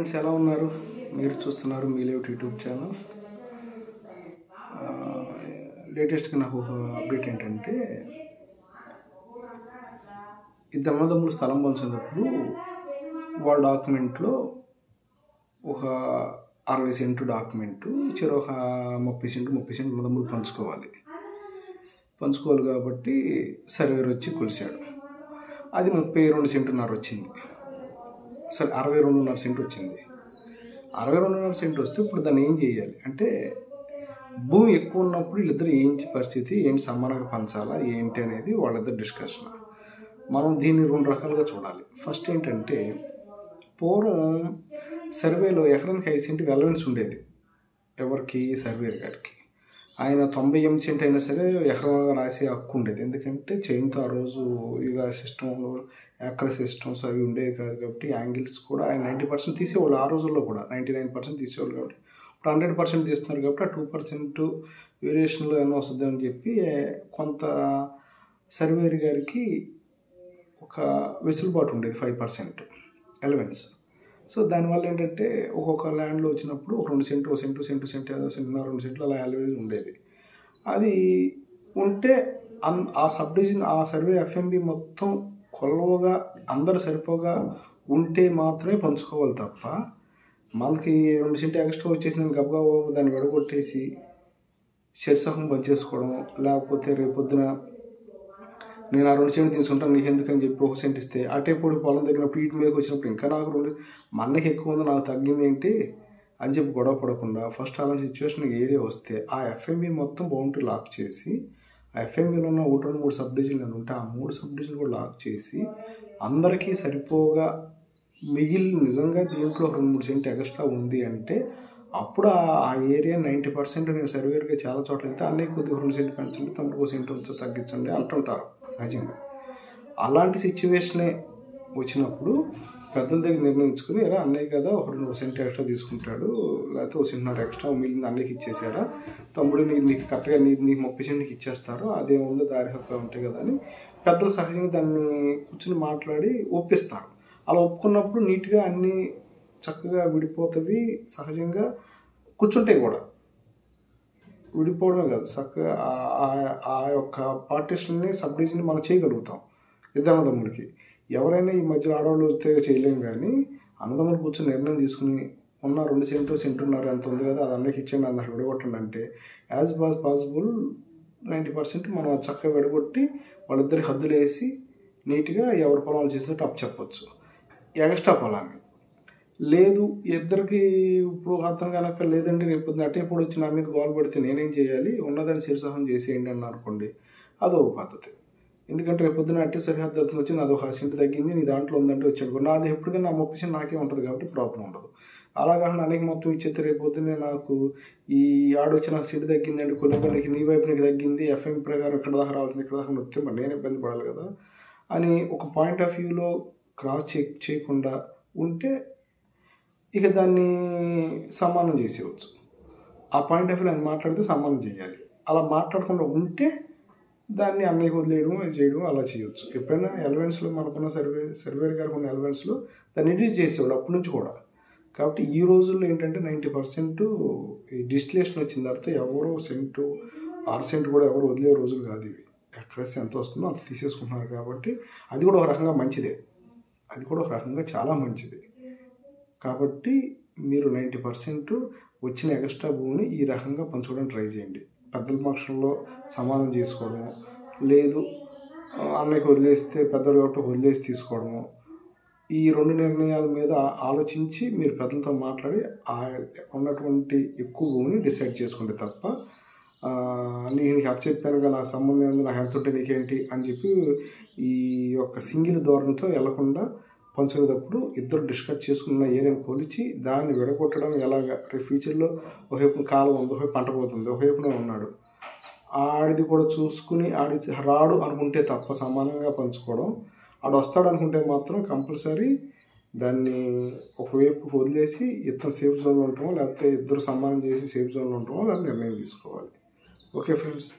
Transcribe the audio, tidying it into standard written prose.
Friends ఎలా ఉన్నారు? మీరు చూస్తున్నారు మీలేట్ యూట్యూబ్ ఛానల్. లేటెస్ట్గా నాకు ఒక అప్డేట్ ఏంటంటే, ఇద్దరు అన్నదమ్ములు స్థలం పంచినప్పుడు వాళ్ళ డాక్యుమెంట్లో ఒక 60 సెంటు డాక్యుమెంటు చెరో ఒక 30 సెంటు అన్నదమ్ములు పంచుకోవాలి కాబట్టి సర్వేర్ వచ్చి కొలిశాడు. అది 32 సెంటున్నర వచ్చింది. సరే 62.5 సెంటు వచ్చింది. 62.5 సెంటు వస్తే ఇప్పుడు దాన్ని ఏం చేయాలి అంటే, భూమి ఎక్కువ ఉన్నప్పుడు వీళ్ళిద్దరు ఏంటి పరిస్థితి, ఏంటి సమానంగా పంచాలా ఏంటి అనేది వాళ్ళిద్దరు డిస్కషన్. మనం దీన్ని 2 రకాలుగా చూడాలి. ఫస్ట్ ఏంటంటే, పూర్వం సర్వేలో ఎకరానికి 5 సెంటు అలవెన్స్ ఉండేది. ఎవరికి? సర్వేర్ గారికి. ఆయన 98 సెంట్ అయినా సరే ఎకరం రాసే హక్కు ఉండేది. ఎందుకంటే చైన్తో ఆ రోజు ఇలా సిస్టంలో యాక్రస్ సిస్టమ్స్ అవి ఉండేవి కాదు కాబట్టి యాంగిల్స్ కూడా ఆయన 90% తీసేవాళ్ళు. ఆ రోజుల్లో కూడా 99% తీసేవాళ్ళు కాబట్టి ఇప్పుడు 100% తీస్తున్నారు కాబట్టి ఆ 2% వేరియేషన్లో ఏమో వస్తుంది అని చెప్పి కొంత సర్వేర్ గారికి ఒక వెసులుబాటు ఉండేది 5% అలవెన్స్. సో దానివల్ల ఏంటంటే ఒక్కొక్క ల్యాండ్లో వచ్చినప్పుడు ఒక 2 సెంటు, సెంటున్నర 2 సెంట్లు అలా అలవెన్స్ ఉండేది. అది ఉంటే ఆ సబ్ డివిజన్ ఆ సర్వే ఎఫ్ఎంబి మొత్తం కొలవగా అందరు సరిపోగా ఉంటే మాత్రమే పంచుకోవాలి తప్ప, మనకి 2 సెంటు ఎక్స్ట్రా వచ్చేసి గబగబా దాన్ని విడగొట్టేసి శరీసహం పనిచేసుకోవడం, లేకపోతే రేపొద్దున నేను ఆ 2 సెంటు తీసుకుంటాను నీకు ఎందుకని చెప్పి 1 సెంటు ఇస్తే అటేపూడి పొలం దగ్గరప్పుడు వీటి మీదకి వచ్చినప్పుడు ఇంకా నాకు 2 మన్నకి ఎక్కువ ఉంది నాకు తగ్గింది ఏంటి అని చెప్పి గొడవ పడకుండా ఫస్ట్ అలాంటి సిచ్యువేషన్ ఏరియా వస్తే ఆ ఎఫ్ఎంబి మొత్తం బౌండరీ లాక్ చేసి, ఆ ఎఫ్ఎంబిలో ఉన్న 1-3 సబ్ డివిజన్లు ఉంటే ఆ 3 సబ్ డివిజన్లు కూడా లాక్ చేసి అందరికీ సరిపోగా మిగిలి నిజంగా దీంట్లో 2-3 సెంటు ఎక్స్ట్రా ఉంది అంటే అప్పుడు ఆ ఏరియా 90% నేను సర్వేర్గా చాలా చోట్ల వెళ్తే అన్నీ కొద్దిగా 2 సెంటు పెంచండి, తమ్ముడు 1 సెంటు తగ్గించండి అంటుంటారు సహజంగా. అలాంటి సిచ్యువేషనే వచ్చినప్పుడు పెద్దల దగ్గర నిర్ణయించుకుని ఎలా అన్నయ్య కదా ఒక 2 సెంటు ఎక్స్ట్రా తీసుకుంటాడు, లేకపోతే 1 సెంటున్నర ఎక్స్ట్రా మిగిలింది అన్నయ్యకి ఇచ్చేసారా, తమ్ముడు నీకు కరెక్ట్గా నీకు 30 సెంటుకి ఇచ్చేస్తారు, అదేముందో దారి హక్కు ఉంటాయి కదా అని పెద్దలు సహజంగా దాన్ని కూర్చుని మాట్లాడి ఒప్పిస్తారు. అలా ఒప్పుకున్నప్పుడు నీట్గా అన్నీ చక్కగా విడిపోతవి. సహజంగా కూర్చుంటాయి కూడా, విడిపోవడమే కాదు చక్కగా ఆ యొక్క పార్టీషన్ని సబ్ డివిజన్ని మనం చేయగలుగుతాం. ఇద్దరు అన్నదమ్ములకి ఎవరైనా ఈ మధ్యలో ఆడవాళ్ళు వస్తే చేయలేం, కానీ అన్నదమ్ములు కూర్చొని నిర్ణయం తీసుకుని ఉన్న 2 సెంటు సెంటున్నర ఎంత ఉంది కదా అది అన్నకి ఇచ్చేయండి అన్నట్టు విడగొట్టండి అంటే యాజ్ పాసిబుల్ 90% మనం చక్కగా విడగొట్టి వాళ్ళిద్దరికి హద్దులు వేసి నీట్గా ఎవరి పొలాలు చేసినట్టు అప్పు చెప్పచ్చు. ఎక్స్ట్రా పొలాన్ని లేదు ఇద్దరికి ఇప్పుడు అర్థం కనుక లేదండి రేపు అటేప్పుడు వచ్చి నా మీద గోల్ పడితే నేనేం చేయాలి, ఉన్నదాన్ని శిరసహం చేసేయండి అని అనుకోండి, అదో పద్ధతి. ఎందుకంటే రేపు పొద్దున అట్టే సరిహద్దు వెళ్తుంది వచ్చి నాది 1 సెంటు తగ్గింది నీ దాంట్లో ఉందంటే వచ్చాడు, నాది ఎప్పటికైనా నా 30 సెంటు నాకే ఉంటుంది కాబట్టి ప్రాబ్లం ఉండదు. అలా కాకుండా అనేక మొత్తం ఇచ్చేస్తే రేపు పొద్దున్నే నాకు ఈ ఆడొచ్చి నాకు సెంటు తగ్గిందండి, కొనుగోలుకి నీ వైపు నీకు తగ్గింది, ఎఫ్ఎం ప్రకారం ఇక్కడ దాకా రావాల్సింది ఇక్కడ దాకా వస్తే మరి నేను ఇబ్బంది పడాలి కదా అని ఒక పాయింట్ ఆఫ్ వ్యూలో క్రాస్ చెక్ చేయకుండా ఉంటే ఇక దాన్ని సమానం చేసేవచ్చు. ఆ పాయింట్ ఆఫ్ వ్యూ ఆయన మాట్లాడితే సమానం చేయాలి. అలా మాట్లాడకుండా ఉంటే దాన్ని అన్నయ్యకి వదిలేయడం అది చేయడం అలా చేయవచ్చు. ఎప్పుడైనా ఎలవెన్స్లో మనకున్న సర్వేర్ గారికి ఉన్న ఎలవెన్స్లో దాన్ని ఎడిట్ చేసేవాడు అప్పటి నుంచి కూడా. కాబట్టి ఈ రోజుల్లో ఏంటంటే 90% ఈ డిస్టిలేషన్ వచ్చిన తర్వాత ఎవరో సెంటు 6 సెంటు కూడా ఎవరు వదిలే రోజులు కాదు ఇవి. ఎక్రెస్ ఎంత వస్తుందో అంత తీసేసుకుంటున్నారు కాబట్టి అది కూడా ఒక రకంగా మంచిదే, అది కూడా ఒక రకంగా చాలా మంచిది. కాబట్టి మీరు 90% వచ్చిన ఎక్స్ట్రా భూమిని ఈ రకంగా పంచుకోవడానికి ట్రై చేయండి. పెద్దల పక్షంలో సమానం చేసుకోవడము, లేదు అన్నయ్యకి వదిలేస్తే పెద్దలు కాబట్టి వదిలేసి తీసుకోవడము, ఈ 2 నిర్ణయాల మీద ఆలోచించి మీరు పెద్దలతో మాట్లాడి ఉన్నటువంటి ఎక్కువ భూమిని డిసైడ్ చేసుకుంటే తప్ప నీకు హెల్ప్ చెప్పాను కదా నాకు సంబంధం ఉంది నాకు హెల్త్ ఉంటే నీకేంటి అని చెప్పి ఈ యొక్క సింగిల్ ధోరణితో వెళ్లకుండా పంచుకునేటప్పుడు ఇద్దరు డిస్కస్ చేసుకున్న ఏరియాని కొలిచి దాన్ని విడగొట్టడం ఎలాగా రేపు ఫ్యూచర్లో ఒకవైపు కాలం ఉంది, ఒకవైపు పంట పోతుంది, ఒకవైపునే ఉన్నాడు ఆడిది కూడా చూసుకుని ఆడి రాడు అనుకుంటే తప్ప సమానంగా పంచుకోవడం, ఆడు వస్తాడు అనుకుంటే మాత్రం కంపల్సరీ దాన్ని ఒకవైపు వదిలేసి ఇతను సేఫ్ జోన్లో ఉంటామో లేకపోతే ఇద్దరు సమానం చేసి సేఫ్ జోన్లో ఉంటామో దాన్ని నిర్ణయం తీసుకోవాలి. Okay friends.